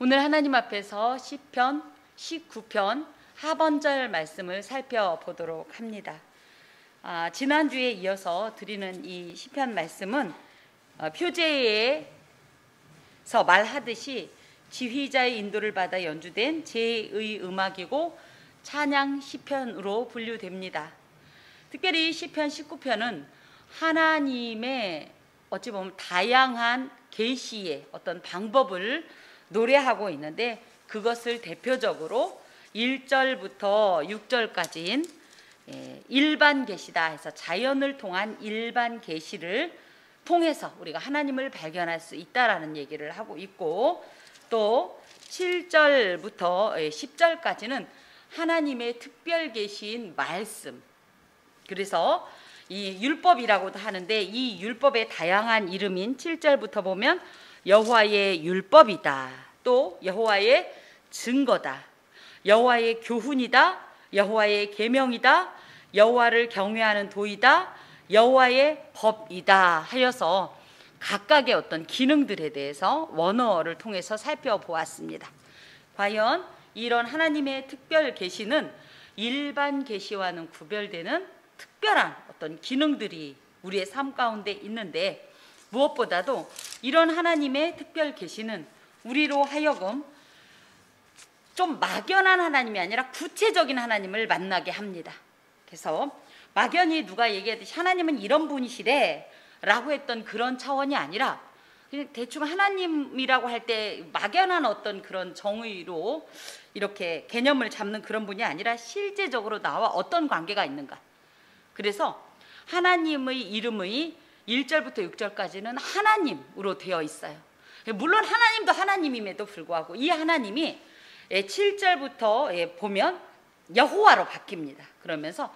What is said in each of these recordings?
오늘 하나님 앞에서 시편 19편 하반절 말씀을 살펴보도록 합니다. 지난주에 이어서 드리는 이 시편 말씀은 표제에서 말하듯이 지휘자의 인도를 받아 연주된 제의 음악이고 찬양 시편으로 분류됩니다. 특별히 시편 19편은 하나님의 어찌 보면 다양한 계시의 어떤 방법을 노래하고 있는데, 그것을 대표적으로 1절부터 6절까지인 일반 계시다 해서 자연을 통한 일반 계시를 통해서 우리가 하나님을 발견할 수 있다라는 얘기를 하고 있고, 또 7절부터 10절까지는 하나님의 특별 계시인 말씀, 그래서 이 율법이라고도 하는데 이 율법의 다양한 이름인 7절부터 보면 여호와의 율법이다, 또 여호와의 증거다, 여호와의 교훈이다, 여호와의 계명이다, 여호와를 경외하는 도이다, 여호와의 법이다 하여서 각각의 어떤 기능들에 대해서 원어를 통해서 살펴보았습니다. 과연 이런 하나님의 특별 계시는 일반 계시와는 구별되는 특별한 어떤 기능들이 우리의 삶 가운데 있는데, 무엇보다도 이런 하나님의 특별 계시는 우리로 하여금 좀 막연한 하나님이 아니라 구체적인 하나님을 만나게 합니다. 그래서 막연히 누가 얘기하듯이 하나님은 이런 분이시래 라고 했던 그런 차원이 아니라, 그냥 대충 하나님이라고 할 때 막연한 어떤 그런 정의로 이렇게 개념을 잡는 그런 분이 아니라 실제적으로 나와 어떤 관계가 있는가. 그래서 하나님의 이름의 1절부터 6절까지는 하나님으로 되어 있어요. 물론 하나님도 하나님임에도 불구하고 이 하나님이 7절부터 보면 여호와로 바뀝니다. 그러면서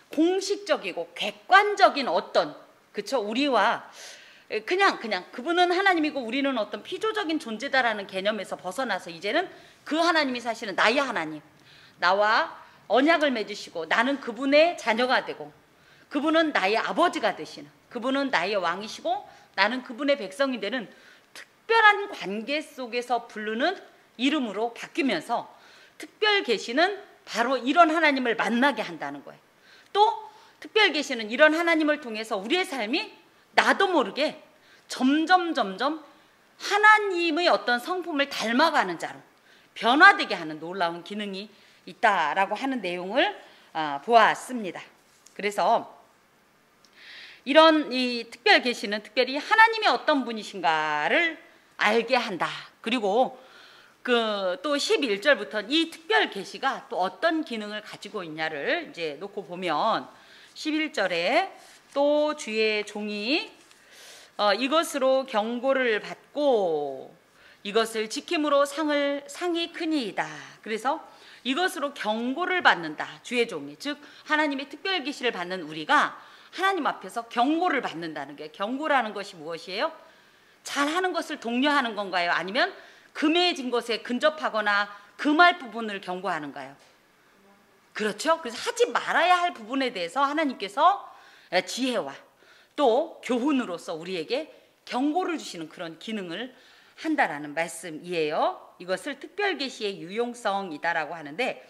공식적이고 객관적인 어떤, 그쵸, 우리와 그냥 그분은 하나님이고 우리는 어떤 피조적인 존재다라는 개념에서 벗어나서 이제는 그 하나님이 사실은 나의 하나님, 나와 언약을 맺으시고 나는 그분의 자녀가 되고 그분은 나의 아버지가 되시는, 그분은 나의 왕이시고 나는 그분의 백성이 되는 특별한 관계 속에서 부르는 이름으로 바뀌면서 특별 계시는 바로 이런 하나님을 만나게 한다는 거예요. 또 특별 계시는 이런 하나님을 통해서 우리의 삶이 나도 모르게 점점 하나님의 어떤 성품을 닮아가는 자로 변화되게 하는 놀라운 기능이 있다라고 하는 내용을 보았습니다. 그래서 이런 이 특별 계시는 특별히 하나님이 어떤 분이신가를 알게 한다. 그리고 또 11절부터 이 특별 계시가 또 어떤 기능을 가지고 있냐를 이제 놓고 보면 11절에 또 주의 종이 이것으로 경고를 받고 이것을 지킴으로 상이 크니이다. 그래서 이것으로 경고를 받는다. 주의 종이, 즉 하나님의 특별 계시를 받는 우리가 하나님 앞에서 경고를 받는다는 게, 경고라는 것이 무엇이에요? 잘하는 것을 독려하는 건가요? 아니면 금해진 것에 근접하거나 금할 부분을 경고하는가요? 그렇죠. 그래서 하지 말아야 할 부분에 대해서 하나님께서 지혜와 또 교훈으로서 우리에게 경고를 주시는 그런 기능을 한다라는 말씀이에요. 이것을 특별 계시의 유용성이다라고 하는데,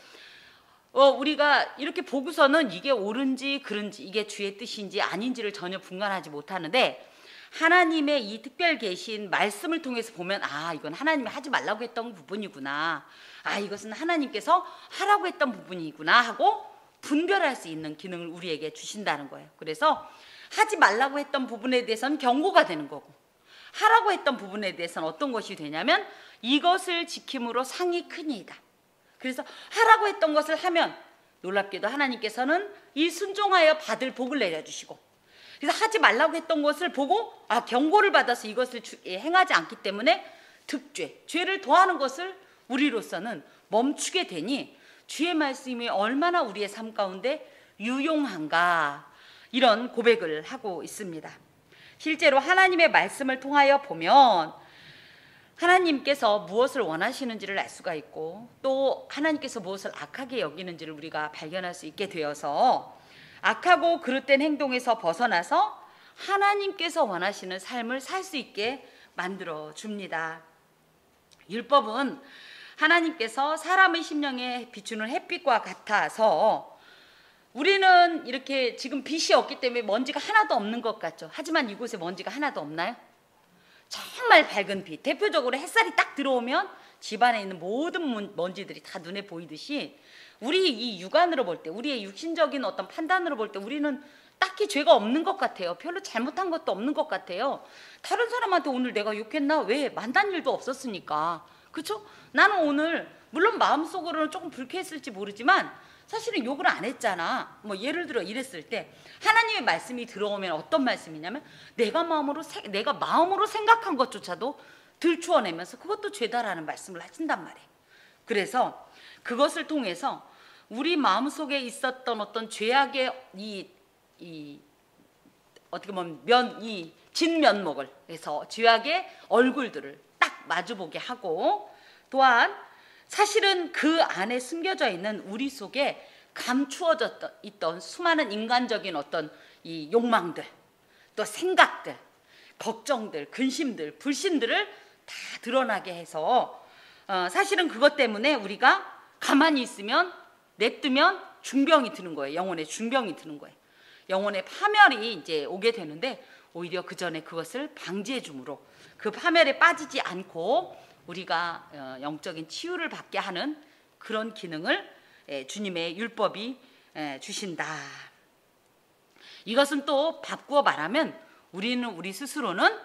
우리가 이렇게 보고서는 이게 옳은지 그른지, 이게 주의 뜻인지 아닌지를 전혀 분간하지 못하는데, 하나님의 이 특별 계신 말씀을 통해서 보면 이건 하나님이 하지 말라고 했던 부분이구나, 이것은 하나님께서 하라고 했던 부분이구나 하고 분별할 수 있는 기능을 우리에게 주신다는 거예요. 그래서 하지 말라고 했던 부분에 대해서는 경고가 되는 거고, 하라고 했던 부분에 대해서는 어떤 것이 되냐면 이것을 지킴으로 상이 크니이다. 그래서 하라고 했던 것을 하면 놀랍게도 하나님께서는 이 순종하여 받을 복을 내려주시고, 그래서 하지 말라고 했던 것을 보고 경고를 받아서 이것을 행하지 않기 때문에 득죄, 죄를 더하는 것을 우리로서는 멈추게 되니 주의 말씀이 얼마나 우리의 삶 가운데 유용한가, 이런 고백을 하고 있습니다. 실제로 하나님의 말씀을 통하여 보면 하나님께서 무엇을 원하시는지를 알 수가 있고, 또 하나님께서 무엇을 악하게 여기는지를 우리가 발견할 수 있게 되어서 악하고 그릇된 행동에서 벗어나서 하나님께서 원하시는 삶을 살 수 있게 만들어 줍니다. 율법은 하나님께서 사람의 심령에 비추는 햇빛과 같아서 우리는 이렇게 지금 빛이 없기 때문에 먼지가 하나도 없는 것 같죠. 하지만 이곳에 먼지가 하나도 없나요? 정말 밝은 빛, 대표적으로 햇살이 딱 들어오면 집안에 있는 모든 먼지들이 다 눈에 보이듯이 우리 이 육안으로 볼 때, 우리의 육신적인 어떤 판단으로 볼 때 우리는 딱히 죄가 없는 것 같아요. 별로 잘못한 것도 없는 것 같아요. 다른 사람한테 오늘 내가 욕했나? 왜? 만난 일도 없었으니까. 그렇죠? 나는 오늘 물론 마음속으로는 조금 불쾌했을지 모르지만 사실은 욕을 안 했잖아. 뭐 예를 들어 이랬을 때 하나님의 말씀이 들어오면 어떤 말씀이냐면 내가 마음으로 생각한 것조차도 들추어내면서 그것도 죄다라는 말씀을 하신단 말이에요. 그래서 그것을 통해서 우리 마음속에 있었던 어떤 죄악의 어떻게 보면 이 진면목을 해서 죄악의 얼굴들을 딱 마주보게 하고, 또한 사실은 그 안에 숨겨져 있는 우리 속에 감추어져 있던 수많은 인간적인 어떤 이 욕망들, 또 생각들, 걱정들, 근심들, 불신들을 다 드러나게 해서 사실은 그것 때문에 우리가 가만히 있으면 냅두면 중병이 드는 거예요. 영혼의 중병이 드는 거예요. 영혼의 파멸이 이제 오게 되는데 오히려 그 전에 그것을 방지해 줌으로 그 파멸에 빠지지 않고 우리가 영적인 치유를 받게 하는 그런 기능을 주님의 율법이 주신다. 이것은 또 바꾸어 말하면 우리 스스로는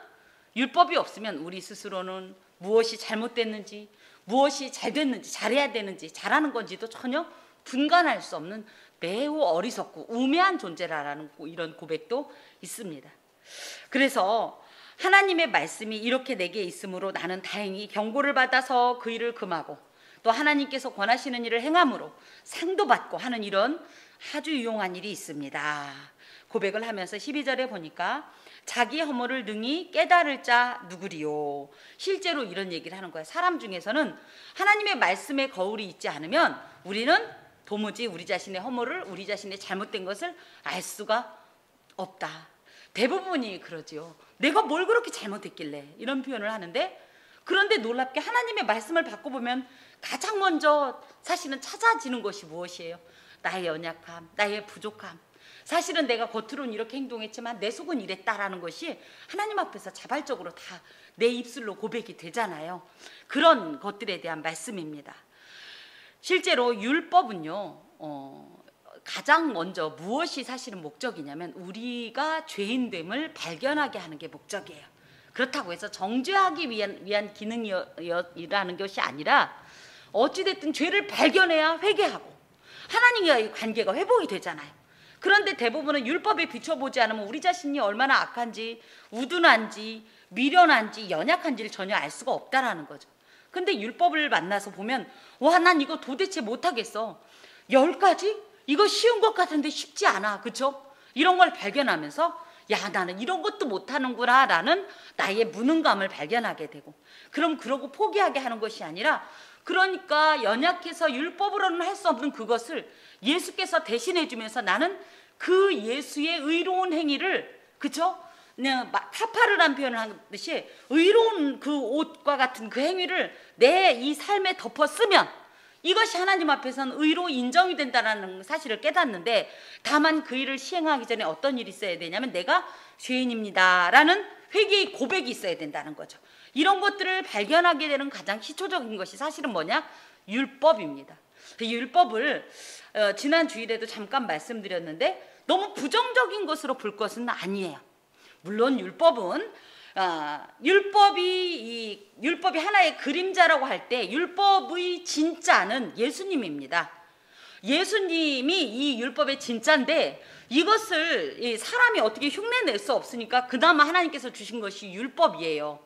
율법이 없으면 우리 스스로는 무엇이 잘못됐는지, 무엇이 잘 됐는지, 잘해야 되는지, 잘하는 건지도 전혀 분간할 수 없는 매우 어리석고 우매한 존재라는 이런 고백도 있습니다. 그래서 하나님의 말씀이 이렇게 내게 있으므로 나는 다행히 경고를 받아서 그 일을 금하고 또 하나님께서 권하시는 일을 행함으로 상도 받고 하는 이런 아주 유용한 일이 있습니다. 고백을 하면서 12절에 보니까 자기 허물을 능히 깨달을 자 누구리요. 실제로 이런 얘기를 하는 거예요. 사람 중에서는 하나님의 말씀에 거울이 있지 않으면 우리는 도무지 우리 자신의 허물을, 우리 자신의 잘못된 것을 알 수가 없다. 대부분이 그러지요. 내가 뭘 그렇게 잘못했길래 이런 표현을 하는데, 그런데 놀랍게 하나님의 말씀을 바꿔보면 가장 먼저 사실은 찾아지는 것이 무엇이에요? 나의 연약함, 나의 부족함. 사실은 내가 겉으로는 이렇게 행동했지만 내 속은 이랬다라는 것이 하나님 앞에서 자발적으로 다 내 입술로 고백이 되잖아요. 그런 것들에 대한 말씀입니다. 실제로 율법은요, 가장 먼저 무엇이 사실은 목적이냐면 우리가 죄인됨을 발견하게 하는 게 목적이에요. 그렇다고 해서 정죄하기 위한 기능이라는 것이 아니라 어찌됐든 죄를 발견해야 회개하고 하나님과의 관계가 회복이 되잖아요. 그런데 대부분은 율법에 비춰보지 않으면 우리 자신이 얼마나 악한지, 우둔한지, 미련한지, 연약한지를 전혀 알 수가 없다라는 거죠. 근데 율법을 만나서 보면 와, 난 이거 도대체 못하겠어. 10가지? 이거 쉬운 것 같은데 쉽지 않아. 그렇죠? 이런 걸 발견하면서 야, 나는 이런 것도 못하는구나 라는 나의 무능감을 발견하게 되고, 그럼 그러고 포기하게 하는 것이 아니라, 그러니까 연약해서 율법으로는 할 수 없는 그것을 예수께서 대신해 주면서 나는 그 예수의 의로운 행위를, 그렇죠? 그냥 카파르란 표현을 하듯이 의로운 그 옷과 같은 그 행위를 내 이 삶에 덮어 쓰면 이것이 하나님 앞에서는 의로 인정이 된다는 사실을 깨닫는데, 다만 그 일을 시행하기 전에 어떤 일이 있어야 되냐면 내가 죄인입니다 라는 회개의 고백이 있어야 된다는 거죠. 이런 것들을 발견하게 되는 가장 기초적인 것이 사실은 뭐냐? 율법입니다. 그 율법을 지난 주일에도 잠깐 말씀드렸는데 너무 부정적인 것으로 볼 것은 아니에요. 물론 율법은 율법이 하나의 그림자라고 할 때 율법의 진짜는 예수님입니다. 예수님이 이 율법의 진짜인데 이것을 사람이 어떻게 흉내낼 수 없으니까 그나마 하나님께서 주신 것이 율법이에요.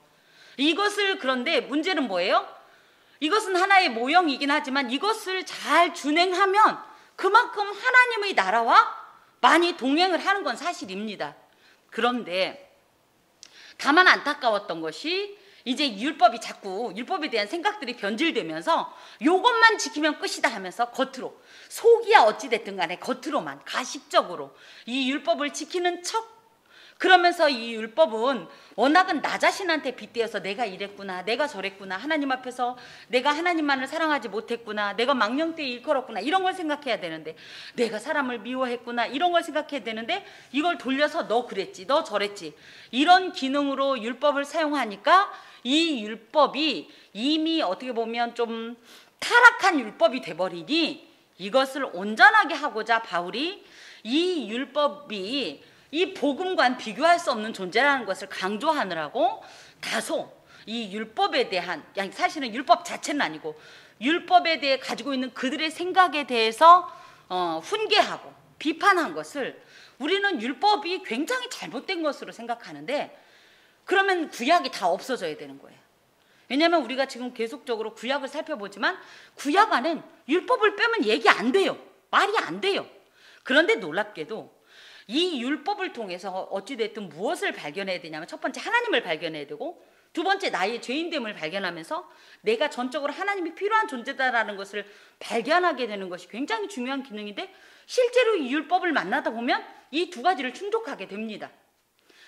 이것을, 그런데 문제는 뭐예요? 이것은 하나의 모형이긴 하지만 이것을 잘 준행하면 그만큼 하나님의 나라와 많이 동행을 하는 건 사실입니다. 그런데 다만 안타까웠던 것이 이제 율법이 자꾸 율법에 대한 생각들이 변질되면서 이것만 지키면 끝이다 하면서 겉으로, 속이야 어찌됐든 간에 겉으로만 가식적으로 이 율법을 지키는 척, 그러면서 이 율법은 워낙은 나 자신한테 빗대어서 내가 이랬구나, 내가 저랬구나, 하나님 앞에서 내가 하나님만을 사랑하지 못했구나, 내가 망령되이 일컬었구나, 이런 걸 생각해야 되는데, 내가 사람을 미워했구나, 이런 걸 생각해야 되는데, 이걸 돌려서 너 그랬지, 너 저랬지, 이런 기능으로 율법을 사용하니까 이 율법이 이미 어떻게 보면 좀 타락한 율법이 돼버리니, 이것을 온전하게 하고자 바울이 이 율법이 이 복음과는 비교할 수 없는 존재라는 것을 강조하느라고 다소 이 율법에 대한, 사실은 율법 자체는 아니고 율법에 대해 가지고 있는 그들의 생각에 대해서 훈계하고 비판한 것을, 우리는 율법이 굉장히 잘못된 것으로 생각하는데, 그러면 구약이 다 없어져야 되는 거예요. 왜냐하면 우리가 지금 계속적으로 구약을 살펴보지만 구약 안엔 율법을 빼면 얘기 안 돼요. 말이 안 돼요. 그런데 놀랍게도 이 율법을 통해서 어찌됐든 무엇을 발견해야 되냐면, 첫 번째 하나님을 발견해야 되고, 두 번째 나의 죄인됨을 발견하면서 내가 전적으로 하나님이 필요한 존재다라는 것을 발견하게 되는 것이 굉장히 중요한 기능인데, 실제로 이 율법을 만나다 보면 이 두 가지를 충족하게 됩니다.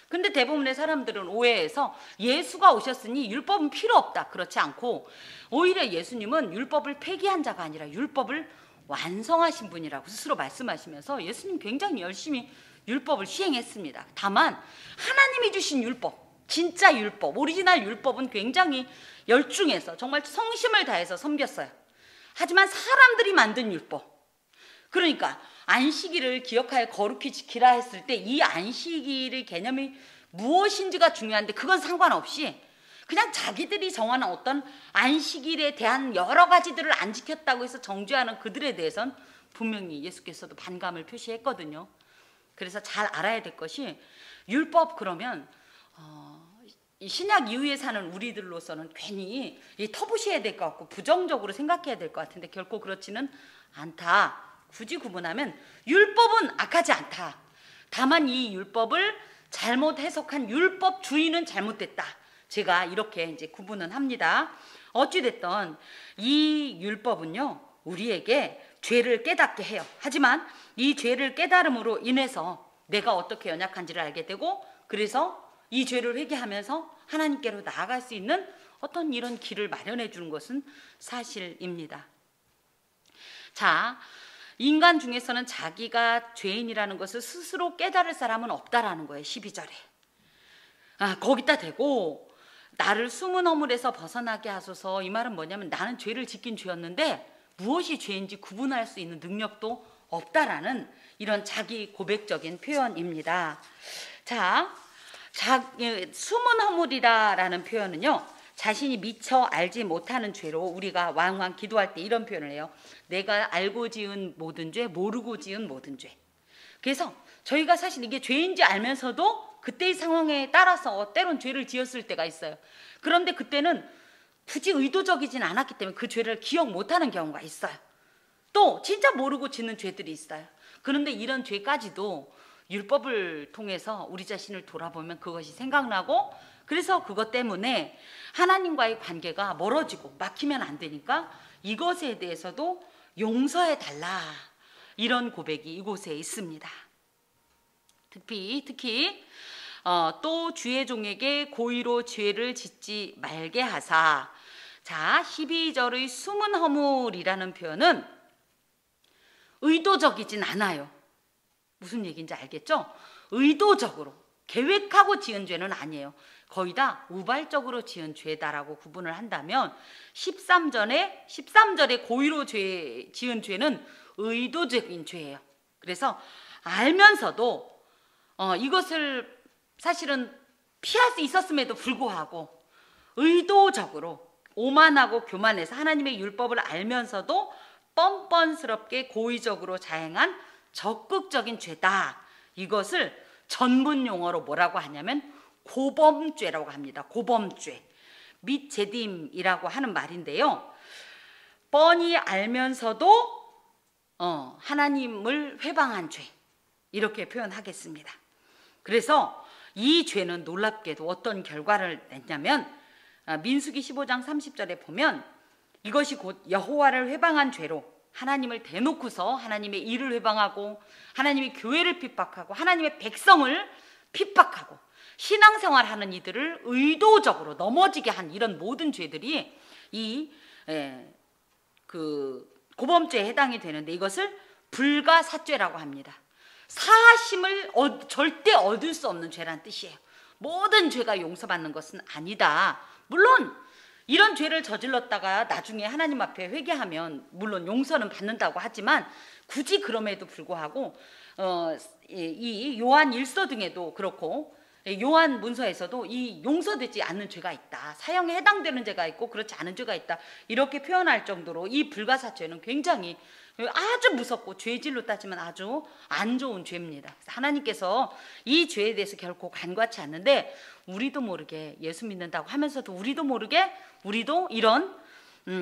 근데 대부분의 사람들은 오해해서 예수가 오셨으니 율법은 필요 없다, 그렇지 않고 오히려 예수님은 율법을 폐기한 자가 아니라 율법을 완성하신 분이라고 스스로 말씀하시면서 예수님 굉장히 열심히 율법을 시행했습니다. 다만 하나님이 주신 율법, 진짜 율법, 오리지널 율법은 굉장히 열중해서 정말 성심을 다해서 섬겼어요. 하지만 사람들이 만든 율법, 그러니까 안식일을 기억하여 거룩히 지키라 했을 때 이 안식일의 개념이 무엇인지가 중요한데, 그건 상관없이 그냥 자기들이 정하는 어떤 안식일에 대한 여러 가지들을 안 지켰다고 해서 정죄하는 그들에 대해서는 분명히 예수께서도 반감을 표시했거든요. 그래서 잘 알아야 될 것이, 율법 그러면 이 신약 이후에 사는 우리들로서는 괜히 터부시해야 될 것 같고 부정적으로 생각해야 될 것 같은데, 결코 그렇지는 않다. 굳이 구분하면 율법은 악하지 않다. 다만 이 율법을 잘못 해석한 율법 주의는 잘못됐다. 제가 이렇게 이제 구분은 합니다. 어찌됐든 이 율법은요, 우리에게 죄를 깨닫게 해요. 하지만 이 죄를 깨달음으로 인해서 내가 어떻게 연약한지를 알게 되고, 그래서 이 죄를 회개하면서 하나님께로 나아갈 수 있는 어떤 이런 길을 마련해 주는 것은 사실입니다. 자, 인간 중에서는 자기가 죄인이라는 것을 스스로 깨달을 사람은 없다라는 거예요. 12절에. 거기다 대고 나를 숨은 허물에서 벗어나게 하소서. 이 말은 뭐냐면, 나는 죄를 짓긴 죄였는데 무엇이 죄인지 구분할 수 있는 능력도 없다라는 이런 자기 고백적인 표현입니다. 자, 숨은 허물이라는 표현은요, 자신이 미처 알지 못하는 죄로 우리가 왕왕 기도할 때 이런 표현을 해요. 내가 알고 지은 모든 죄, 모르고 지은 모든 죄. 그래서 저희가 사실 이게 죄인지 알면서도 그때의 상황에 따라서 때론 죄를 지었을 때가 있어요. 그런데 그때는 굳이 의도적이진 않았기 때문에 그 죄를 기억 못하는 경우가 있어요. 또 진짜 모르고 짓는 죄들이 있어요. 그런데 이런 죄까지도 율법을 통해서 우리 자신을 돌아보면 그것이 생각나고, 그래서 그것 때문에 하나님과의 관계가 멀어지고 막히면 안 되니까 이것에 대해서도 용서해 달라, 이런 고백이 이곳에 있습니다. 특히 또 주의 종에게 고의로 죄를 짓지 말게 하사. 자, 12절의 숨은 허물이라는 표현은 의도적이진 않아요. 무슨 얘기인지 알겠죠? 의도적으로 계획하고 지은 죄는 아니에요. 거의 다 우발적으로 지은 죄다라고 구분을 한다면, 13절에 고의로 지은 죄는 의도적인 죄예요. 그래서 알면서도 이것을 사실은 피할 수 있었음에도 불구하고 의도적으로 오만하고 교만해서 하나님의 율법을 알면서도 뻔뻔스럽게 고의적으로 자행한 적극적인 죄다. 이것을 전문 용어로 뭐라고 하냐면 고범죄라고 합니다. 고범죄, 밑제딤이라고 하는 말인데요, 뻔히 알면서도 하나님을 회방한 죄, 이렇게 표현하겠습니다. 그래서 이 죄는 놀랍게도 어떤 결과를 냈냐면, 민수기 15장 30절에 보면, 이것이 곧 여호와를 회방한 죄로 하나님을 대놓고서 하나님의 일을 회방하고 하나님의 교회를 핍박하고 하나님의 백성을 핍박하고 신앙생활하는 이들을 의도적으로 넘어지게 한 이런 모든 죄들이 이 고범죄에 해당이 되는데, 이것을 불가사죄라고 합니다. 사하심을 절대 얻을 수 없는 죄란 뜻이에요. 모든 죄가 용서받는 것은 아니다. 물론 이런 죄를 저질렀다가 나중에 하나님 앞에 회개하면 물론 용서는 받는다고 하지만, 굳이 그럼에도 불구하고 이 요한 1서 등에도 그렇고 요한 문서에서도 이 용서되지 않는 죄가 있다, 사형에 해당되는 죄가 있고 그렇지 않은 죄가 있다, 이렇게 표현할 정도로 이 불가사죄는 굉장히 아주 무섭고 죄질로 따지면 아주 안 좋은 죄입니다. 하나님께서 이 죄에 대해서 결코 간과치 않는데, 우리도 모르게 예수 믿는다고 하면서도 우리도 모르게 우리도 이런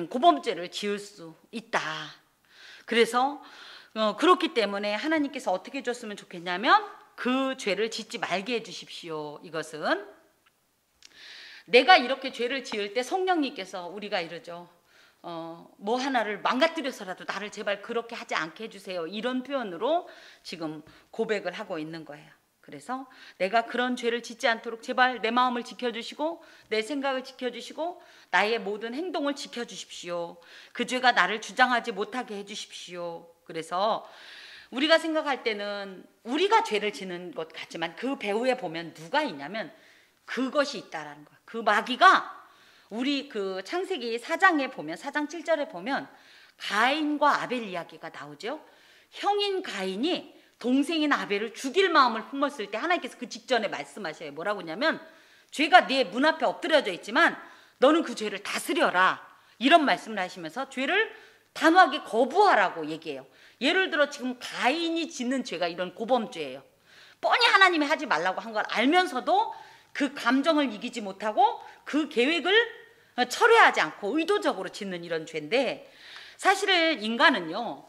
고범죄를 지을 수 있다. 그래서 그렇기 때문에 하나님께서 어떻게 해줬으면 좋겠냐면, 그 죄를 짓지 말게 해주십시오. 이것은 내가 이렇게 죄를 지을 때 성령님께서, 우리가 이러죠, 뭐 하나를 망가뜨려서라도 나를 제발 그렇게 하지 않게 해주세요, 이런 표현으로 지금 고백을 하고 있는 거예요. 그래서 내가 그런 죄를 짓지 않도록 제발 내 마음을 지켜주시고 내 생각을 지켜주시고 나의 모든 행동을 지켜주십시오. 그 죄가 나를 주장하지 못하게 해주십시오. 그래서 우리가 생각할 때는 우리가 죄를 지는 것 같지만, 그 배후에 보면 누가 있냐면 그것이 있다라는 거야. 그 마귀가, 우리 그 창세기 4장에 보면, 4장 7절에 보면 가인과 아벨 이야기가 나오죠. 형인 가인이 동생인 아벨을 죽일 마음을 품었을 때 하나님께서 그 직전에 말씀하셔요. 뭐라고 하냐면, 죄가 네 문 앞에 엎드려져 있지만 너는 그 죄를 다스려라, 이런 말씀을 하시면서 죄를 단호하게 거부하라고 얘기해요. 예를 들어 지금 가인이 짓는 죄가 이런 고범죄예요. 뻔히 하나님이 하지 말라고 한 걸 알면서도 그 감정을 이기지 못하고 그 계획을 철회하지 않고 의도적으로 짓는 이런 죄인데, 사실은 인간은요,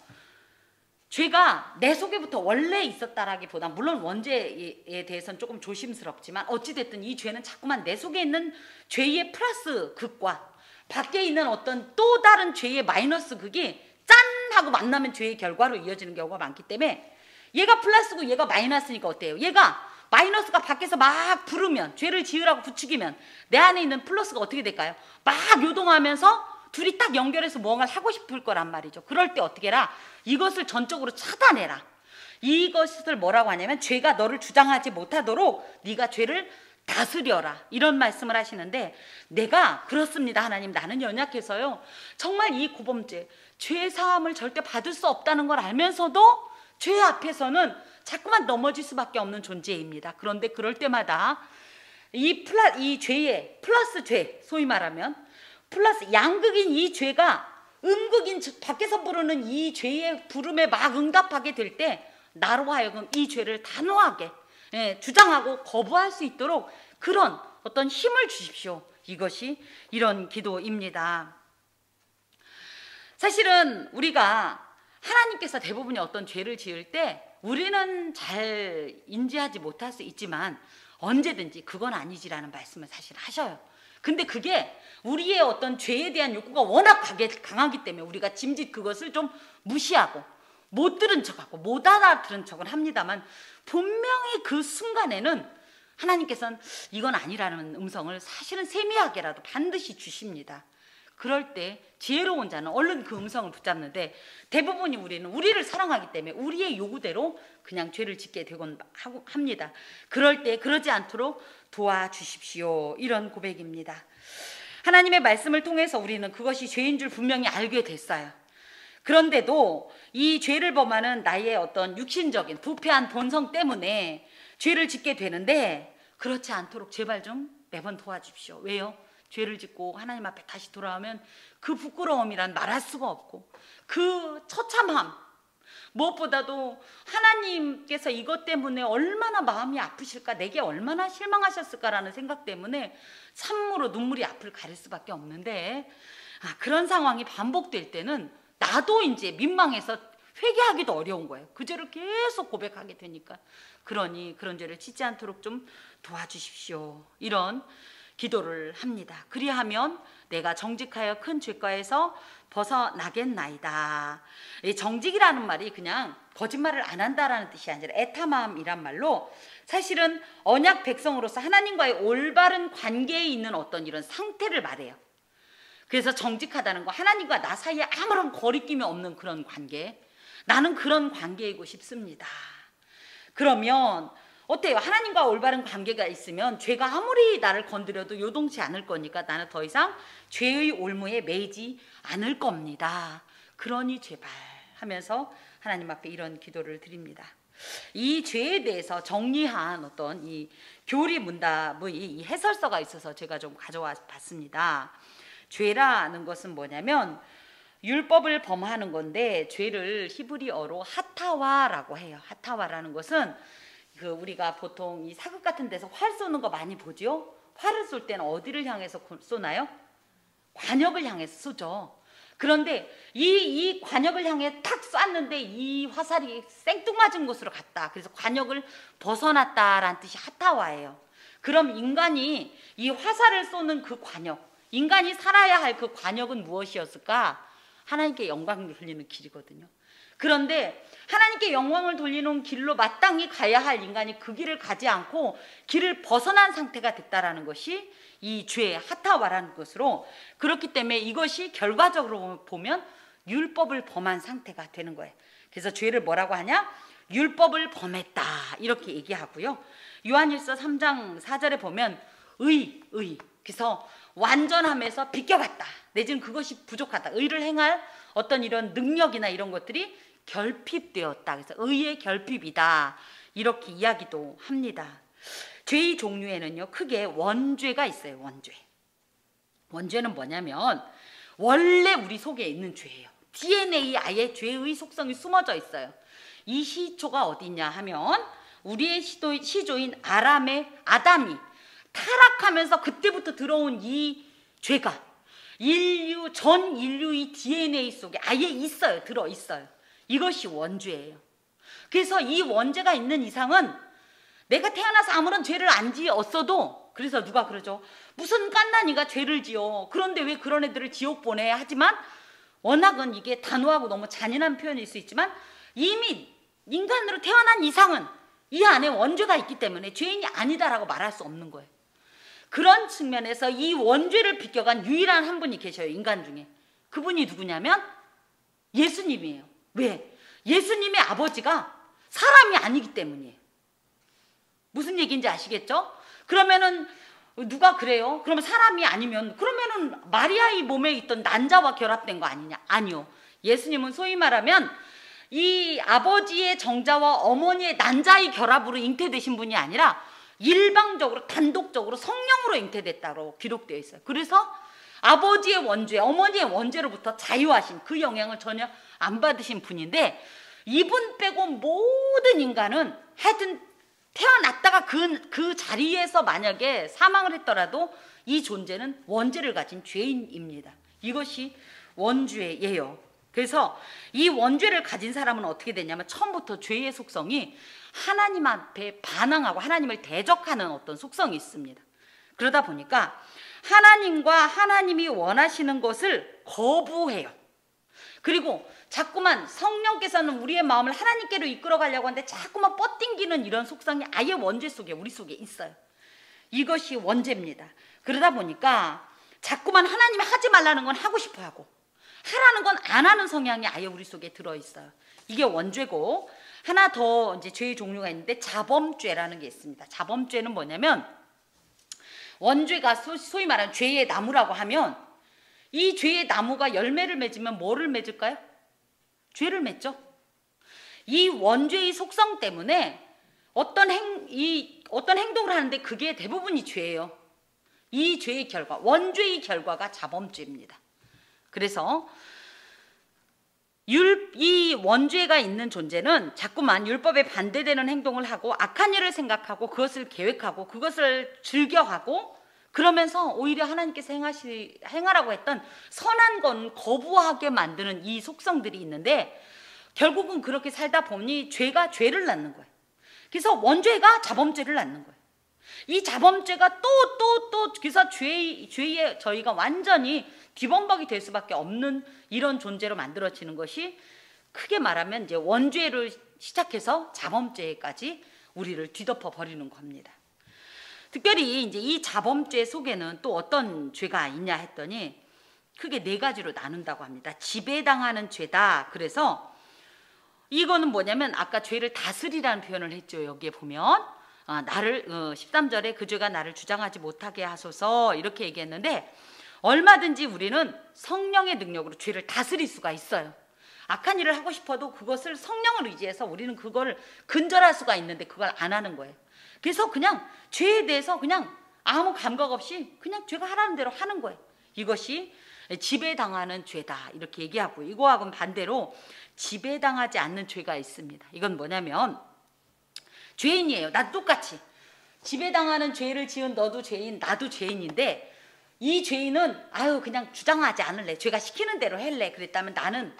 죄가 내 속에부터 원래 있었다라기보다, 물론 원죄에 대해서는 조금 조심스럽지만 어찌됐든 이 죄는 자꾸만 내 속에 있는 죄의 플러스 극과 밖에 있는 어떤 또 다른 죄의 마이너스 극이 짠 하고 만나면 죄의 결과로 이어지는 경우가 많기 때문에, 얘가 플러스고 얘가 마이너스니까 어때요? 얘가 마이너스가 밖에서 막 부르면, 죄를 지으라고 부추기면 내 안에 있는 플러스가 어떻게 될까요? 막 요동하면서 둘이 딱 연결해서 뭔가를 하고 싶을 거란 말이죠. 그럴 때 어떻게 해라? 이것을 전적으로 차단해라. 이것을 뭐라고 하냐면, 죄가 너를 주장하지 못하도록 네가 죄를 다스려라, 이런 말씀을 하시는데, 내가 그렇습니다 하나님, 나는 연약해서요 정말 이 고범죄, 죄 사함을 절대 받을 수 없다는 걸 알면서도 죄 앞에서는 자꾸만 넘어질 수밖에 없는 존재입니다. 그런데 그럴 때마다 이 죄의 플러스 죄, 소위 말하면 플러스 양극인 이 죄가 음극인 밖에서 부르는 이 죄의 부름에 막 응답하게 될 때, 나로 하여금 이 죄를 단호하게 주장하고 거부할 수 있도록 그런 어떤 힘을 주십시오. 이것이 이런 기도입니다. 사실은 우리가 하나님께서 대부분의 어떤 죄를 지을 때 우리는 잘 인지하지 못할 수 있지만 언제든지 그건 아니지라는 말씀을 사실 하셔요. 근데 그게 우리의 어떤 죄에 대한 욕구가 워낙 강하기 때문에 우리가 짐짓 그것을 좀 무시하고 못 들은 척하고 못 알아들은 척은 합니다만, 분명히 그 순간에는 하나님께서는 이건 아니라는 음성을 사실은 세미하게라도 반드시 주십니다. 그럴 때 지혜로운 자는 얼른 그 음성을 붙잡는데, 대부분이 우리는 우리를 사랑하기 때문에 우리의 요구대로 그냥 죄를 짓게 되곤 합니다. 그럴 때 그러지 않도록 도와주십시오, 이런 고백입니다. 하나님의 말씀을 통해서 우리는 그것이 죄인 줄 분명히 알게 됐어요. 그런데도 이 죄를 범하는 나의 어떤 육신적인 부패한 본성 때문에 죄를 짓게 되는데, 그렇지 않도록 제발 좀 매번 도와주십시오. 왜요? 죄를 짓고 하나님 앞에 다시 돌아오면 그 부끄러움이란 말할 수가 없고, 그 처참함, 무엇보다도 하나님께서 이것 때문에 얼마나 마음이 아프실까, 내게 얼마나 실망하셨을까라는 생각 때문에 참으로 눈물이 앞을 가릴 수밖에 없는데, 그런 상황이 반복될 때는 나도 이제 민망해서 회개하기도 어려운 거예요. 그 죄를 계속 고백하게 되니까. 그러니 그런 죄를 짓지 않도록 좀 도와주십시오, 이런 기도를 합니다. 그리하면 내가 정직하여 큰 죄가에서 벗어나겠나이다. 이 정직이라는 말이 그냥 거짓말을 안 한다라는 뜻이 아니라 에타맘이란 말로 사실은 언약 백성으로서 하나님과의 올바른 관계에 있는 어떤 이런 상태를 말해요. 그래서 정직하다는 거, 하나님과 나 사이에 아무런 거리낌이 없는 그런 관계, 나는 그런 관계이고 싶습니다. 그러면 어때요? 하나님과 올바른 관계가 있으면 죄가 아무리 나를 건드려도 요동치 않을 거니까 나는 더 이상 죄의 올무에 매이지 않을 겁니다. 그러니 제발 하면서 하나님 앞에 이런 기도를 드립니다. 이 죄에 대해서 정리한 어떤 이 교리 문답의 이 해설서가 있어서 제가 좀 가져와 봤습니다. 죄라는 것은 뭐냐면 율법을 범하는 건데, 죄를 히브리어로 하타와라고 해요. 하타와라는 것은 우리가 보통 이 사극 같은 데서 활 쏘는 거 많이 보죠. 활을 쏠 때는 어디를 향해서 쏘나요? 관역을 향해서 쏘죠. 그런데 이 관역을 향해 탁 쐈는데 이 화살이 생뚱맞은 곳으로 갔다. 그래서 관역을 벗어났다라는 뜻이 하타와예요. 그럼 인간이 이 화살을 쏘는 그 관역, 인간이 살아야 할 그 관역은 무엇이었을까? 하나님께 영광을 돌리는 길이거든요. 그런데 하나님께 영광을 돌리는 길로 마땅히 가야 할 인간이 그 길을 가지 않고 길을 벗어난 상태가 됐다라는 것이 이 죄의 하타와라는 것으로, 그렇기 때문에 이것이 결과적으로 보면 율법을 범한 상태가 되는 거예요. 그래서 죄를 뭐라고 하냐? 율법을 범했다 이렇게 얘기하고요. 요한일서 3장 4절에 보면 그래서 완전함에서 비껴갔다, 내지는 그것이 부족하다, 의를 행할 어떤 이런 능력이나 이런 것들이 결핍되었다. 그래서 의의 결핍이다 이렇게 이야기도 합니다. 죄의 종류에는요 크게 원죄가 있어요. 원죄는 뭐냐면 원래 우리 속에 있는 죄예요. DNA에 아예 죄의 속성이 숨어져 있어요. 이 시초가 어디 있냐 하면 우리의 시조인 아담이 타락하면서 그때부터 들어온 이 죄가 전 인류의 DNA 속에 아예 있어요. 들어있어요. 이것이 원죄예요. 그래서 이 원죄가 있는 이상은 내가 태어나서 아무런 죄를 안 지었어도, 그래서 누가 그러죠. 무슨 갓난이가 죄를 지어. 그런데 왜 그런 애들을 지옥 보내. 하지만 워낙은 이게 단호하고 너무 잔인한 표현일 수 있지만 이미 인간으로 태어난 이상은 이 안에 원죄가 있기 때문에 죄인이 아니다라고 말할 수 없는 거예요. 그런 측면에서 이 원죄를 비껴간 유일한 한 분이 계셔요. 인간 중에. 그분이 누구냐면 예수님이에요. 왜? 예수님의 아버지가 사람이 아니기 때문이에요. 무슨 얘기인지 아시겠죠? 그러면은 누가 그래요? 그러면 사람이 아니면 그러면은 마리아의 몸에 있던 난자와 결합된 거 아니냐? 아니요. 예수님은 소위 말하면 이 아버지의 정자와 어머니의 난자의 결합으로 잉태되신 분이 아니라 일방적으로 단독적으로 성령으로 잉태됐다고 기록되어 있어요. 그래서 아버지의 원죄, 어머니의 원죄로부터 자유하신, 그 영향을 전혀 안 받으신 분인데, 이분 빼고 모든 인간은 하여튼 태어났다가 그 자리에서 만약에 사망을 했더라도 이 존재는 원죄를 가진 죄인입니다. 이것이 원죄예요. 그래서 이 원죄를 가진 사람은 어떻게 되냐면 처음부터 죄의 속성이 하나님 앞에 반항하고 하나님을 대적하는 어떤 속성이 있습니다. 그러다 보니까 하나님과 하나님이 원하시는 것을 거부해요. 그리고 자꾸만 성령께서는 우리의 마음을 하나님께로 이끌어 가려고 하는데 자꾸만 뻗팅기는 이런 속성이 아예 원죄 속에, 우리 속에 있어요. 이것이 원죄입니다. 그러다 보니까 자꾸만 하나님이 하지 말라는 건 하고 싶어 하고 하라는 건 안 하는 성향이 아예 우리 속에 들어있어요. 이게 원죄고, 하나 더 이제 죄의 종류가 있는데 자범죄라는 게 있습니다. 자범죄는 뭐냐면 원죄가 소위 말하는 죄의 나무라고 하면 이 죄의 나무가 열매를 맺으면 뭐를 맺을까요? 죄를 맺죠. 이 원죄의 속성 때문에 어떤 행동을 하는데 그게 대부분이 죄예요. 이 죄의 결과, 원죄의 결과가 자범죄입니다. 그래서 이 원죄가 있는 존재는 자꾸만 율법에 반대되는 행동을 하고 악한 일을 생각하고 그것을 계획하고 그것을 즐겨하고, 그러면서 오히려 하나님께서 행하라고 했던 선한 건 거부하게 만드는 이 속성들이 있는데, 결국은 그렇게 살다 보니 죄가 죄를 낳는 거예요. 그래서 원죄가 자범죄를 낳는 거예요. 이 자범죄가 또 그래서 죄에 저희가 완전히 뒤범벅이 될 수밖에 없는 이런 존재로 만들어지는 것이 크게 말하면 이제 원죄를 시작해서 자범죄까지 우리를 뒤덮어 버리는 겁니다. 특별히 이제 이 자범죄 속에는 또 어떤 죄가 있냐 했더니 크게 네 가지로 나눈다고 합니다. 지배당하는 죄다. 그래서 이거는 뭐냐면 아까 죄를 다스리라는 표현을 했죠. 여기에 보면 나를 13절에 그 죄가 나를 주장하지 못하게 하소서 이렇게 얘기했는데 얼마든지 우리는 성령의 능력으로 죄를 다스릴 수가 있어요. 악한 일을 하고 싶어도 그것을 성령을 의지해서 우리는 그걸 근절할 수가 있는데 그걸 안 하는 거예요. 그래서 그냥 죄에 대해서 그냥 아무 감각 없이 그냥 죄가 하라는 대로 하는 거예요. 이것이 지배당하는 죄다 이렇게 얘기하고, 이거하고는 반대로 지배당하지 않는 죄가 있습니다. 이건 뭐냐면 죄인이에요. 나도 똑같이 지배당하는 죄를 지은 너도 죄인 나도 죄인인데 이 죄인은 그냥 주장하지 않을래, 죄가 시키는 대로 할래 그랬다면 나는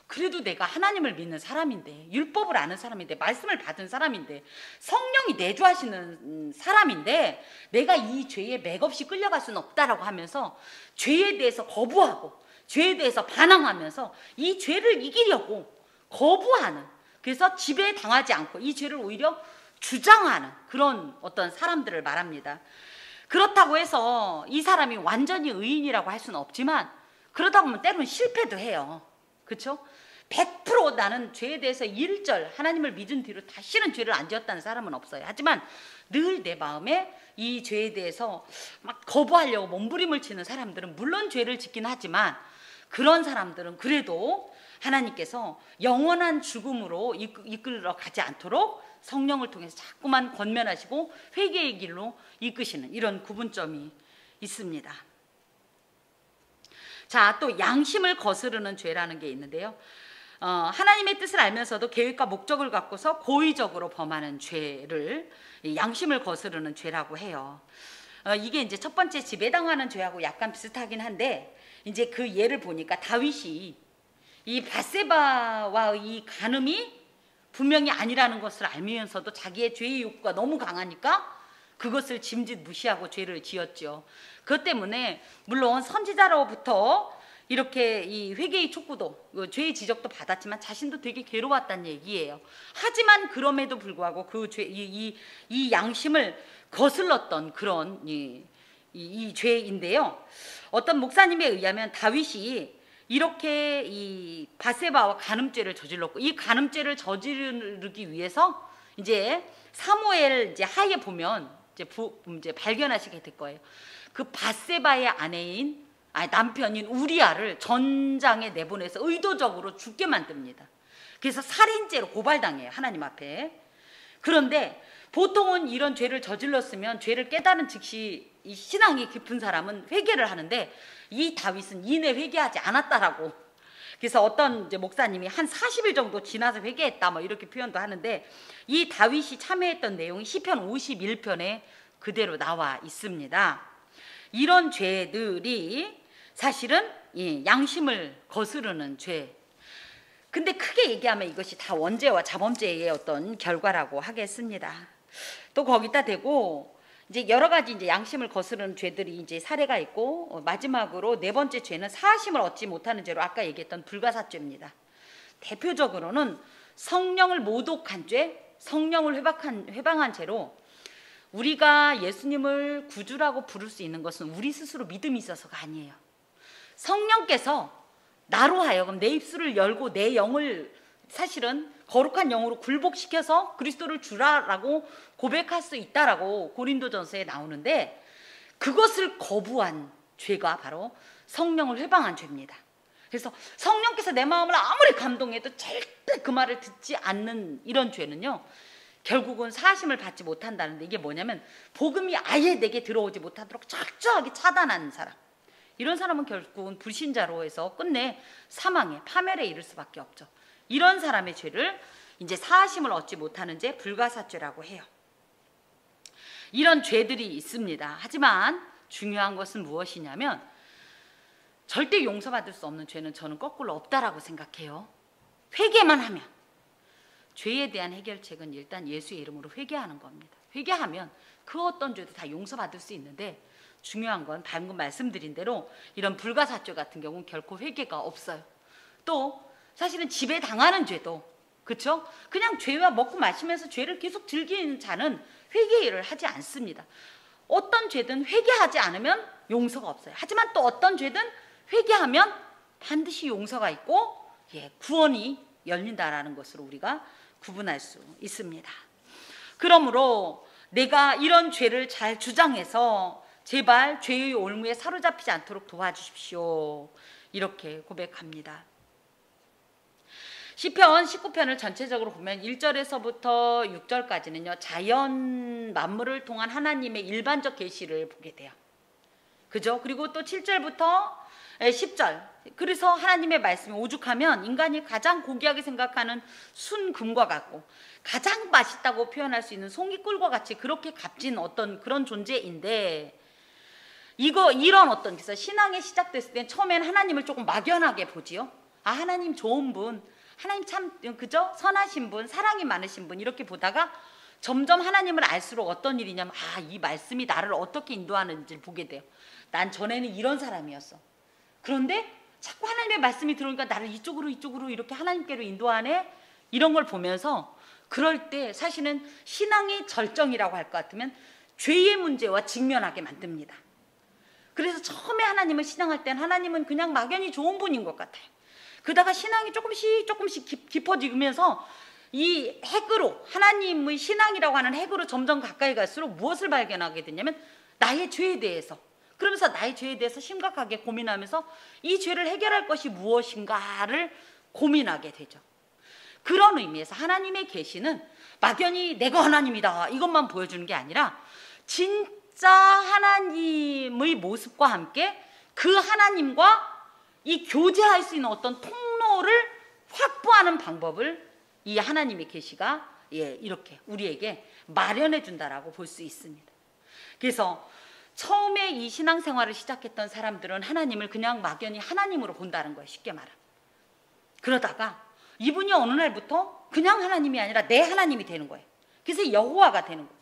그래도 내가 하나님을 믿는 사람인데, 율법을 아는 사람인데, 말씀을 받은 사람인데, 성령이 내주하시는 사람인데 내가 이 죄에 맥없이 끌려갈 수는 없다라고 하면서 죄에 대해서 거부하고 죄에 대해서 반항하면서 이 죄를 이기려고 거부하는, 그래서 지배당하지 않고 이 죄를 오히려 주장하는 그런 어떤 사람들을 말합니다. 그렇다고 해서 이 사람이 완전히 의인이라고 할 수는 없지만 그러다 보면 때로는 실패도 해요. 그렇죠? 100% 나는 죄에 대해서 1절 하나님을 믿은 뒤로 다시는 죄를 안 지었다는 사람은 없어요. 하지만 늘 내 마음에 이 죄에 대해서 막 거부하려고 몸부림을 치는 사람들은 물론 죄를 짓긴 하지만 그런 사람들은 그래도 하나님께서 영원한 죽음으로 이끌어 가지 않도록 성령을 통해서 자꾸만 권면하시고 회개의 길로 이끄시는 이런 구분점이 있습니다. 자, 또 양심을 거스르는 죄라는 게 있는데요. 하나님의 뜻을 알면서도 계획과 목적을 갖고서 고의적으로 범하는 죄를 양심을 거스르는 죄라고 해요. 이게 이제 첫 번째 지배당하는 죄하고 약간 비슷하긴 한데 이제 그 예를 보니까 다윗이 이 밧세바와의 간음이 분명히 아니라는 것을 알면서도 자기의 죄의 욕구가 너무 강하니까 그것을 짐짓 무시하고 죄를 지었죠. 그것 때문에 물론 선지자로부터 이렇게 이 회개의 촉구도 죄의 지적도 받았지만 자신도 되게 괴로웠다는 얘기예요. 하지만 그럼에도 불구하고 그 죄, 이 양심을 거슬렀던 그런 이 죄인데요. 어떤 목사님에 의하면 다윗이 이렇게 이 밧세바와 간음죄를 저질렀고 이 간음죄를 저지르기 위해서 이제 사무엘 이제 하에 보면 이제 발견하시게 될 거예요. 그 밧세바의 아내인 남편인 우리아를 전장에 내보내서 의도적으로 죽게 만듭니다. 그래서 살인죄로 고발당해요, 하나님 앞에. 그런데 보통은 이런 죄를 저질렀으면 죄를 깨달은 즉시 이 신앙이 깊은 사람은 회개를 하는데 이 다윗은 이내 회개하지 않았다라고. 그래서 어떤 이제 목사님이 한 40일 정도 지나서 회개했다 뭐 이렇게 표현도 하는데 이 다윗이 참여했던 내용이 시편 51편에 그대로 나와 있습니다. 이런 죄들이 사실은 양심을 거스르는 죄. 근데 크게 얘기하면 이것이 다 원죄와 자범죄의 어떤 결과라고 하겠습니다. 또 거기다 대고 이제 여러 가지 이제 양심을 거스르는 죄들이 이제 사례가 있고 마지막으로 네 번째 죄는 사하심을 얻지 못하는 죄로 아까 얘기했던 불가사죄입니다. 대표적으로는 성령을 모독한 죄, 성령을 회방한 죄로 우리가 예수님을 구주라고 부를 수 있는 것은 우리 스스로 믿음이 있어서가 아니에요. 성령께서 나로 하여금 내 입술을 열고 내 영을 사실은 거룩한 영으로 굴복시켜서 그리스도를 주라라고 고백할 수 있다라고 고린도전서에 나오는데 그것을 거부한 죄가 바로 성령을 회방한 죄입니다. 그래서 성령께서 내 마음을 아무리 감동해도 절대 그 말을 듣지 않는 이런 죄는요 결국은 사하심을 받지 못한다는데 이게 뭐냐면 복음이 아예 내게 들어오지 못하도록 철저하게 차단하는 사람, 이런 사람은 결국은 불신자로 해서 끝내 사망에 파멸에 이를 수밖에 없죠. 이런 사람의 죄를 이제 사하심을 얻지 못하는 죄, 불가사죄라고 해요. 이런 죄들이 있습니다. 하지만 중요한 것은 무엇이냐면 절대 용서받을 수 없는 죄는 저는 거꾸로 없다라고 생각해요. 회개만 하면, 죄에 대한 해결책은 일단 예수의 이름으로 회개하는 겁니다. 회개하면 그 어떤 죄도 다 용서받을 수 있는데 중요한 건 방금 말씀드린 대로 이런 불가사죄 같은 경우는 결코 회개가 없어요. 또 사실은 지배당하는 죄도 그렇죠? 그냥 죄와 먹고 마시면서 죄를 계속 즐기는 자는 회개를 하지 않습니다. 어떤 죄든 회개하지 않으면 용서가 없어요. 하지만 또 어떤 죄든 회개하면 반드시 용서가 있고 구원이 열린다라는 것으로 우리가 구분할 수 있습니다. 그러므로 내가 이런 죄를 잘 주장해서 제발 죄의 올무에 사로잡히지 않도록 도와주십시오. 이렇게 고백합니다. 시편 19편을 전체적으로 보면 1절에서부터 6절까지는요. 자연 만물을 통한 하나님의 일반적 계시를 보게 돼요. 그죠? 그리고 또 7절부터 10절. 그래서 하나님의 말씀이 오죽하면 인간이 가장 고귀하게 생각하는 순금과 같고 가장 맛있다고 표현할 수 있는 송이꿀과 같이 그렇게 값진 어떤 그런 존재인데 이런 어떤 그래서 신앙이 시작됐을 땐 처음엔 하나님을 조금 막연하게 보지요. 아, 하나님 좋은 분, 하나님 참 그죠? 선하신 분, 사랑이 많으신 분 이렇게 보다가 점점 하나님을 알수록 어떤 일이냐면 아, 이 말씀이 나를 어떻게 인도하는지를 보게 돼요. 난 전에는 이런 사람이었어. 그런데 자꾸 하나님의 말씀이 들어오니까 나를 이쪽으로 이렇게 하나님께로 인도하네. 이런 걸 보면서 그럴 때 사실은 신앙의 절정이라고 할 것 같으면 죄의 문제와 직면하게 만듭니다. 그래서 처음에 하나님을 신앙할 땐 하나님은 그냥 막연히 좋은 분인 것 같아요. 그러다가 신앙이 조금씩 깊어지면서 이 핵으로 하나님의 신앙이라고 하는 핵으로 점점 가까이 갈수록 무엇을 발견하게 되냐면 나의 죄에 대해서 그러면서 나의 죄에 대해서 심각하게 고민하면서 이 죄를 해결할 것이 무엇인가를 고민하게 되죠. 그런 의미에서 하나님의 계시는 막연히 내가 하나님이다 이것만 보여주는 게 아니라 진짜 하나님의 모습과 함께 그 하나님과 이 교제할 수 있는 어떤 통로를 확보하는 방법을 이 하나님의 계시가 이렇게 우리에게 마련해 준다라고 볼 수 있습니다. 그래서 처음에 이 신앙생활을 시작했던 사람들은 하나님을 그냥 막연히 하나님으로 본다는 거예요. 쉽게 말하면. 그러다가 이분이 어느 날부터 그냥 하나님이 아니라 내 하나님이 되는 거예요. 그래서 여호와가 되는 거예요.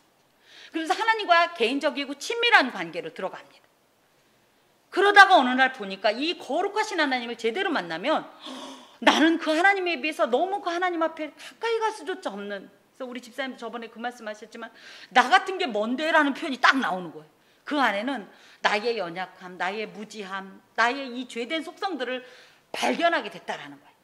그래서 하나님과 개인적이고 친밀한 관계로 들어갑니다. 그러다가 어느 날 보니까 이 거룩하신 하나님을 제대로 만나면 나는 그 하나님에 비해서 너무 그 하나님 앞에 가까이 갈 수조차 없는, 그래서 우리 집사님 저번에 그 말씀 하셨지만 나 같은 게 뭔데 라는 표현이 딱 나오는 거예요. 그 안에는 나의 연약함, 나의 무지함, 나의 이 죄된 속성들을 발견하게 됐다라는 거예요.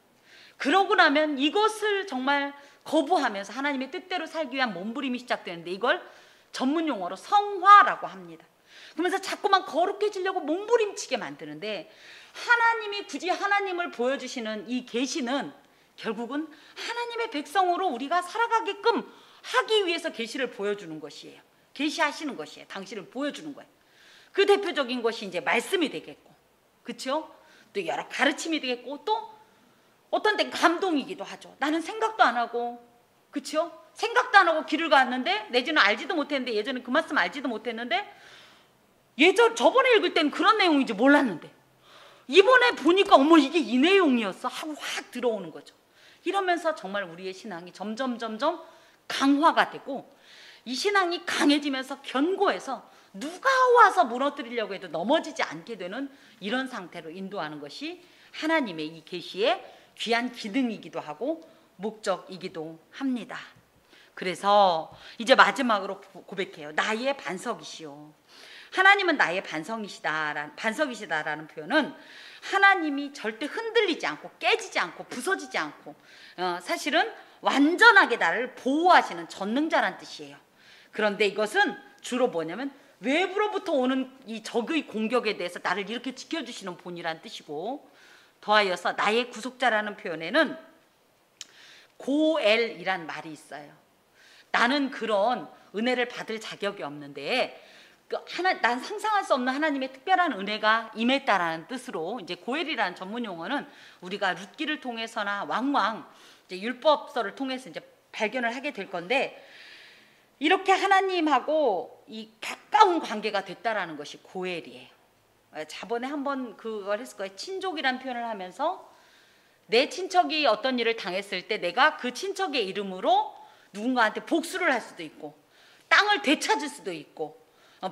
그러고 나면 이것을 정말 거부하면서 하나님의 뜻대로 살기 위한 몸부림이 시작되는데 이걸 전문 용어로 성화라고 합니다. 그러면서 자꾸만 거룩해지려고 몸부림치게 만드는데 하나님이 굳이 하나님을 보여주시는 이 계시는 결국은 하나님의 백성으로 우리가 살아가게끔 하기 위해서 계시를 보여주는 것이에요. 계시하시는 것이에요. 당신을 보여주는 거예요. 그 대표적인 것이 이제 말씀이 되겠고, 그렇죠? 또 여러 가르침이 되겠고, 또 어떤 때 감동이기도 하죠. 나는 생각도 안 하고, 그렇죠? 생각도 안 하고 길을 갔는데 내지는 알지도 못했는데 예전에 그 말씀 알지도 못했는데 저번에 읽을 땐 그런 내용인지 몰랐는데 이번에 보니까 어머 이게 이 내용이었어 하고 확 들어오는 거죠. 이러면서 정말 우리의 신앙이 점점 강화가 되고 이 신앙이 강해지면서 견고해서 누가 와서 무너뜨리려고 해도 넘어지지 않게 되는 이런 상태로 인도하는 것이 하나님의 이 계시의 귀한 기능이기도 하고 목적이기도 합니다. 그래서 이제 마지막으로 고백해요. 나의 반석이시오. 하나님은 나의 반석이시다라는 표현은 하나님이 절대 흔들리지 않고 깨지지 않고 부서지지 않고 사실은 완전하게 나를 보호하시는 전능자란 뜻이에요. 그런데 이것은 주로 뭐냐면 외부로부터 오는 이 적의 공격에 대해서 나를 이렇게 지켜주시는 분이란 뜻이고, 더하여서 나의 구속자라는 표현에는 고엘이란 말이 있어요. 나는 그런 은혜를 받을 자격이 없는데 난 상상할 수 없는 하나님의 특별한 은혜가 임했다라는 뜻으로 이제 고엘이라는 전문 용어는 우리가 룻기를 통해서나 왕왕 이제 율법서를 통해서 이제 발견을 하게 될 건데, 이렇게 하나님하고 이 가까운 관계가 됐다라는 것이 고엘이에요. 저번에 한번 그걸 했을 거예요. 친족이란 표현을 하면서 내 친척이 어떤 일을 당했을 때 내가 그 친척의 이름으로 누군가한테 복수를 할 수도 있고 땅을 되찾을 수도 있고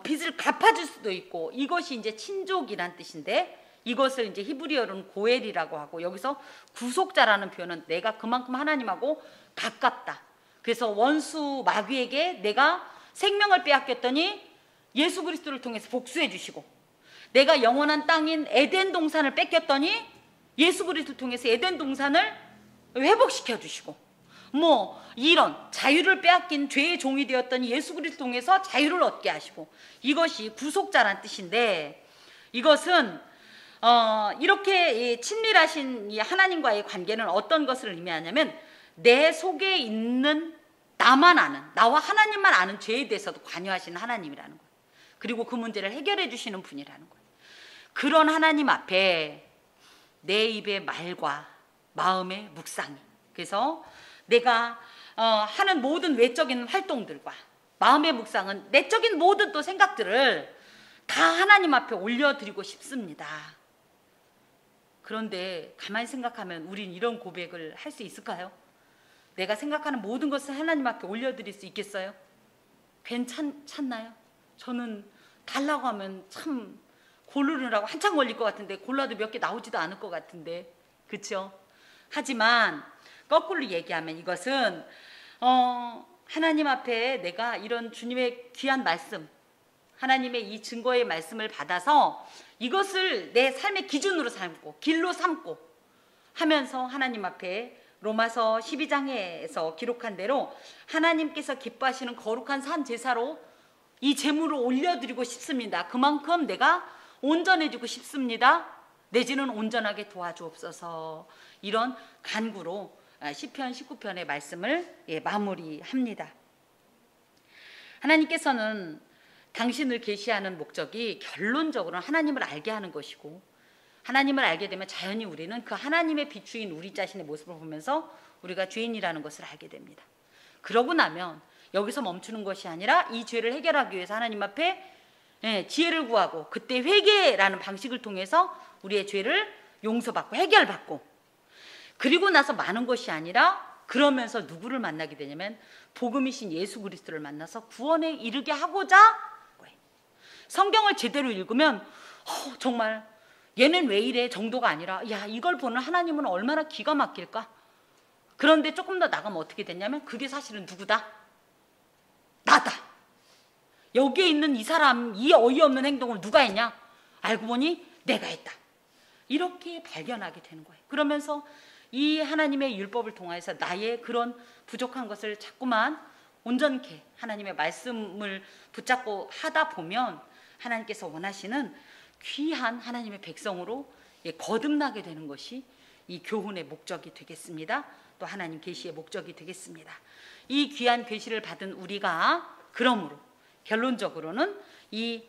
빚을 갚아줄 수도 있고, 이것이 이제 친족이란 뜻인데, 이것을 이제 히브리어로는 고엘이라고 하고, 여기서 구속자라는 표현은 내가 그만큼 하나님하고 가깝다. 그래서 원수 마귀에게 내가 생명을 빼앗겼더니 예수 그리스도를 통해서 복수해 주시고, 내가 영원한 땅인 에덴 동산을 뺏겼더니 예수 그리스도를 통해서 에덴 동산을 회복시켜 주시고, 뭐 이런 자유를 빼앗긴 죄의 종이 되었더니 예수 그리스도 통해서 자유를 얻게 하시고, 이것이 구속자란 뜻인데, 이것은 이렇게 친밀하신 이 하나님과의 관계는 어떤 것을 의미하냐면, 내 속에 있는 나만 아는, 나와 하나님만 아는 죄에 대해서도 관여하시는 하나님이라는 거예요. 그리고 그 문제를 해결해 주시는 분이라는 거예요. 그런 하나님 앞에 내 입의 말과 마음의 묵상이, 그래서 내가 하는 모든 외적인 활동들과 마음의 묵상은 내적인 모든 또 생각들을 다 하나님 앞에 올려드리고 싶습니다. 그런데 가만히 생각하면 우린 이런 고백을 할 수 있을까요? 내가 생각하는 모든 것을 하나님 앞에 올려드릴 수 있겠어요? 괜찮나요? 저는 달라고 하면 참 고르느라고 한참 걸릴 것 같은데, 골라도 몇 개 나오지도 않을 것 같은데, 그렇죠? 하지만 거꾸로 얘기하면 이것은 하나님 앞에 내가 이런 주님의 귀한 말씀, 하나님의 이 증거의 말씀을 받아서 이것을 내 삶의 기준으로 삼고 길로 삼고 하면서 하나님 앞에 로마서 12장에서 기록한 대로 하나님께서 기뻐하시는 거룩한 산 제사로 이 제물을 올려드리고 싶습니다. 그만큼 내가 온전해지고 싶습니다. 내지는 온전하게 도와주옵소서. 이런 간구로 시편 19편의 말씀을 마무리합니다. 하나님께서는 당신을 계시하는 목적이 결론적으로는 하나님을 알게 하는 것이고, 하나님을 알게 되면 자연히 우리는 그 하나님의 비추인 우리 자신의 모습을 보면서 우리가 죄인이라는 것을 알게 됩니다. 그러고 나면 여기서 멈추는 것이 아니라 이 죄를 해결하기 위해서 하나님 앞에 지혜를 구하고, 그때 회개라는 방식을 통해서 우리의 죄를 용서받고 해결받고, 그리고 나서 많은 것이 아니라 그러면서 누구를 만나게 되냐면 복음이신 예수 그리스도를 만나서 구원에 이르게 하고자. 성경을 제대로 읽으면 정말 얘는 왜 이래 정도가 아니라, 야, 이걸 보는 하나님은 얼마나 기가 막힐까. 그런데 조금 더 나가면 어떻게 됐냐면, 그게 사실은 누구다? 나다. 여기에 있는 이 사람, 이 어이없는 행동을 누가 했냐? 알고 보니 내가 했다. 이렇게 발견하게 되는 거예요. 그러면서 이 하나님의 율법을 통해서 나의 그런 부족한 것을 자꾸만 온전케 하나님의 말씀을 붙잡고 하다 보면 하나님께서 원하시는 귀한 하나님의 백성으로 거듭나게 되는 것이 이 교훈의 목적이 되겠습니다. 또 하나님 계시의 목적이 되겠습니다. 이 귀한 계시를 받은 우리가 그러므로 결론적으로는 이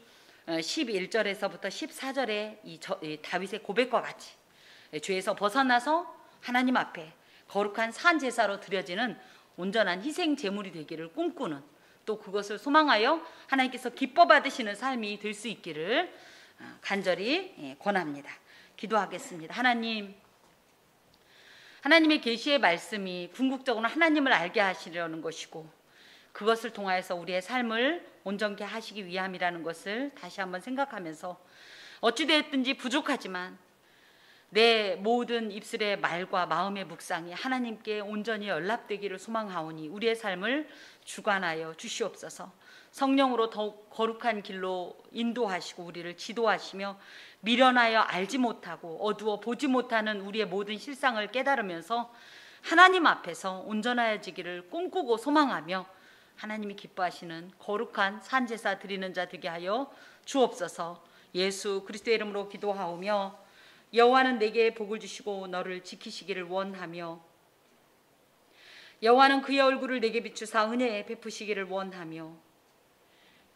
11절에서부터 14절의 이 다윗의 고백과 같이 죄에서 벗어나서 하나님 앞에 거룩한 산 제사로 드려지는 온전한 희생 제물이 되기를 꿈꾸는, 또 그것을 소망하여 하나님께서 기뻐 받으시는 삶이 될 수 있기를 간절히 권합니다. 기도하겠습니다. 하나님의 계시의 말씀이 궁극적으로 하나님을 알게 하시려는 것이고, 그것을 통하여서 우리의 삶을 온전케 하시기 위함이라는 것을 다시 한번 생각하면서, 어찌되었든지 부족하지만 내 모든 입술의 말과 마음의 묵상이 하나님께 온전히 연락되기를 소망하오니 우리의 삶을 주관하여 주시옵소서. 성령으로 더욱 거룩한 길로 인도하시고 우리를 지도하시며, 미련하여 알지 못하고 어두워 보지 못하는 우리의 모든 실상을 깨달으면서 하나님 앞에서 온전하여지기를 꿈꾸고 소망하며 하나님이 기뻐하시는 거룩한 산제사 드리는 자 되게 하여 주옵소서. 예수 그리스도의 이름으로 기도하오며, 여호와는 내게 복을 주시고 너를 지키시기를 원하며, 여호와는 그의 얼굴을 내게 비추사 은혜 베푸시기를 원하며,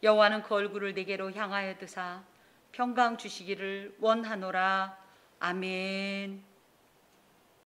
여호와는 그 얼굴을 내게로 향하여 드사 평강 주시기를 원하노라. 아멘.